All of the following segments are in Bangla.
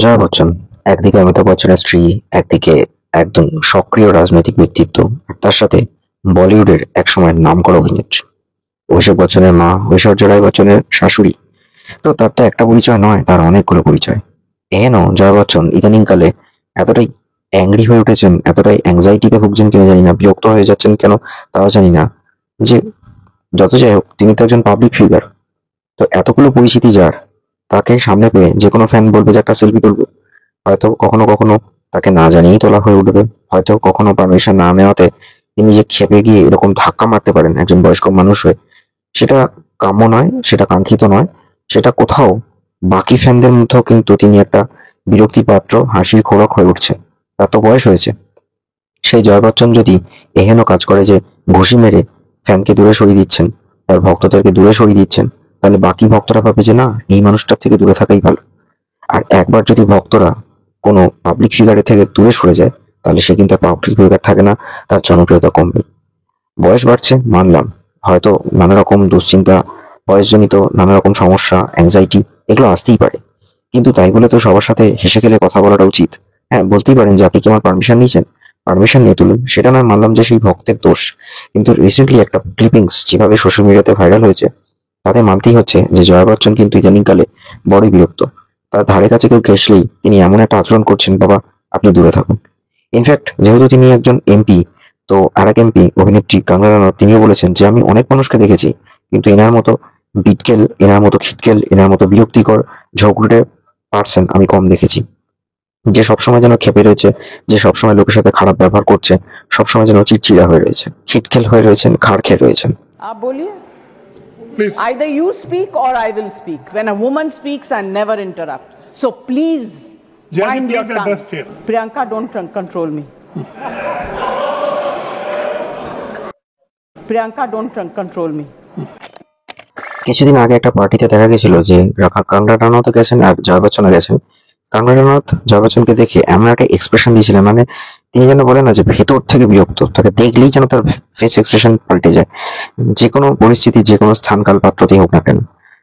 জয়া বচ্চন একদিকে অমিতাভ বচ্চনের স্ত্রী, একদিকে একদম সক্রিয় রাজনৈতিক ব্যক্তিত্ব, আর তার সাথে বলিউডের একসময়ের নামকরা অভিনেত্রী। অভিষেক বচ্চনের মা, ঐশ্বর্য রায় বচ্চনের শাশুড়ি। তো তার তো একটা পরিচয় নয়, তার অনেকগুলো পরিচয়। এহেন জয়া বচ্চন ইদানিংকালে এতটাই অ্যাংরি হয়ে উঠেছেন, এতটাই অ্যাংজাইটিতে ভুগছেন কিনা জানি না, বিরক্ত হয়ে যাচ্ছেন কেন তাও জানি না, যে যত যাই হোক তিনি তো একজন পাবলিক ফিগার। তো এতগুলো পরিচিতি যার, তাকে সামনে পেয়ে যে কোনো ফ্যান বলবে যে একটা সেলফি তুলবো। হয়তো কখনো কখনো তাকে না জানিয়েই তোলা হয়ে উঠবে, হয়তো কখনো পারমিশন না নেওয়াতে তিনি যে ক্ষেপে গিয়ে এরকম ধাক্কা মারতে পারেন একজন বয়স্ক মানুষ হয়ে, সেটা কাম্য নয়, সেটা কাঙ্ক্ষিত নয়। সেটা কোথাও বাকি ফ্যানদের মধ্যেও কিন্তু তিনি একটা বিরক্তি পাত্র, হাসির খোরাক হয়ে উঠছে। তার তো বয়স হয়েছে। সেই জয়া বচ্চন যদি এহেন কাজ করে যে ঘুষি মেরে ফ্যানকে দূরে সরিয়ে দিচ্ছেন, তার ভক্তদেরকে দূরে সরিয়ে দিচ্ছেন, তাহলে বাকি ভক্তরা ভাবে যে না, এই মানুষটার থেকে দূরে থাকাই ভালো। আর একবার যদি ভক্তরা কোনো পাবলিক ফিগারের থেকে দূরে সরে যায়, তাহলে সে কিন্তু পাবলিক ফিগার থাকে না, তার জনপ্রিয়তা কমবে। বয়স বাড়ছে মানলাম, হয়তো নানা রকম দুশ্চিন্তা, বয়সজনিত নানা রকম সমস্যা, অ্যাংজাইটি, এগুলো আসতেই পারে। কিন্তু তাই বলে তো সবার সাথে হেসে খেলে কথা বলাটা উচিত। হ্যাঁ, বলতেই পারেন যে আপনি কি আমার পারমিশন নিয়েছেন, পারমিশন নিয়ে তুলুন, সেটা নয় মানলাম যে সেই ভক্তের দোষ। কিন্তু রিসেন্টলি একটা ক্লিপিংস যেভাবে সোশ্যাল মিডিয়াতে ভাইরাল হয়েছে, তাতে মানতেই হচ্ছে যে জয়া বচ্চন কিন্তু ইদানিংকালে বড়ই বিরক্ত। তার ধারে কাছে কেউ ঘেঁষলেই তিনি এমন একটা আচরণ করছেন, বাবা আপনি দূরে থাকুন। ইনফ্যাক্ট যেহেতু তিনি একজন এমপি, তো আরেক এমপি অভিনেত্রী কঙ্গনা রানাউত তিনিও বলেছেন যে আমি অনেক মানুষকে দেখেছি, কিন্তু এনার মতো বিটকেল, এনার মতো খিটকেল, এনার মতো বিরক্তিকর ঝগড়ে পার্সন আমি কম দেখেছি। যে সবসময় যেন ক্ষেপে রয়েছে, যে সবসময় লোকের সাথে খারাপ ব্যবহার করছে, সবসময় যেন চিড়চিড়া হয়ে রয়েছে, খিটখেল হয়ে রয়েছেন, খাড় খেয়ে রয়েছেন। आप बोलिए। Either you speak or I will speak. When a woman speaks, I never interrupt. So please mind your tongue. Priyanka, don't control me. Priyanka, don't control me. কিছুদিন আগে একটা পার্টিতে দেখা গেছিল যে কঙ্গনা রানাউত গেছেন আর জয়া বচ্চনও গেছেন। কঙ্গনা রানাউত জয়া বচ্চনকে দেখে এমন একটা এক্সপ্রেশন দিয়েছিলেন, মানে তিনি যেন বলেন না যে ভেতর থেকে বিরক্ত, তাকে দেখলেই যেন তার ফেস এক্সপ্রেশন পাল্টে যায়, যে কোনো পরিস্থিতি, যে কোনো স্থান কাল পাত্রতেই হোক না কেন।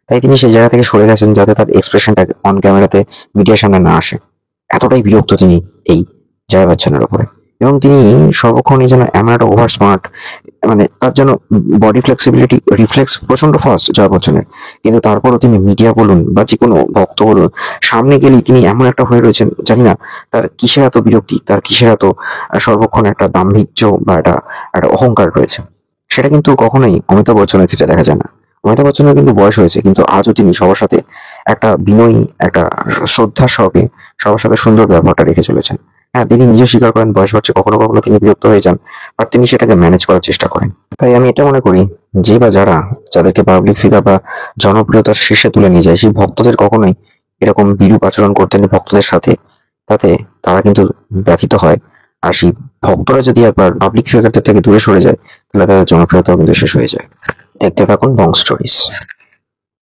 তাই তিনি সেই জায়গা থেকে সরে গেছেন যাতে তার এক্সপ্রেশনটা অন ক্যামেরাতে মিডিয়ার সামনে না আসে। এতটাই বিরক্ত তিনি এই জয়া বচ্চনের উপরে। এবং তিনি সর্বক্ষণই যেন এমন একটা ওভার স্মার্ট, মানে তার যেন বডি ফ্লেক্সিবিলিটি, রিফ্লেক্স প্রচন্ড ফাস্ট জয়া বচ্চনের। কিন্তু তারপরও তিনি মিডিয়া বলুন বা যে কোনো ভক্ত বলুন, সামনে গেলেই তিনি এমন একটা হয়ে রয়েছেন, জানি না তার কিসের এত বিরক্তি, তার কিসের এত সর্বক্ষণ একটা দাম্ভির্য বা একটা একটা অহংকার রয়েছে। সেটা কিন্তু কখনোই অমিতাভ বচ্চনের ক্ষেত্রে দেখা যায় না। অমিতাভ বচ্চনের কিন্তু বয়স হয়েছে, কিন্তু আজও তিনি সবার সাথে একটা বিনয়ী, একটা শ্রদ্ধার সহকে সবার সাথে সুন্দর ব্যবহারটা রেখে চলেছেন। হ্যাঁ, তিনি নিজেও স্বীকার করেন বয়স বাড়ছে, কখনো কখনো তিনি বিরক্ত হয়ে যান, বাট তিনি সেটাকে ম্যানেজ করার চেষ্টা করেন। তাই আমি এটা মনে করি, যে বা যারা যাদেরকে পাবলিক ফিগার বা জনপ্রিয়তার শীর্ষে তুলে নিয়ে যায়, সেই ভক্তদের কখনোই এরকম বিরূপ আচরণ করতে নেই ভক্তদের সাথে। তাতে তারা কিন্তু ব্যথিত হয়। আর সেই ভক্তরা যদি একবার পাবলিক ফিগারদের থেকে দূরে সরে যায়, তাহলে তাদের জনপ্রিয়তাও কিন্তু শেষ হয়ে যায়। দেখতে থাকুন বং স্টোরিজ।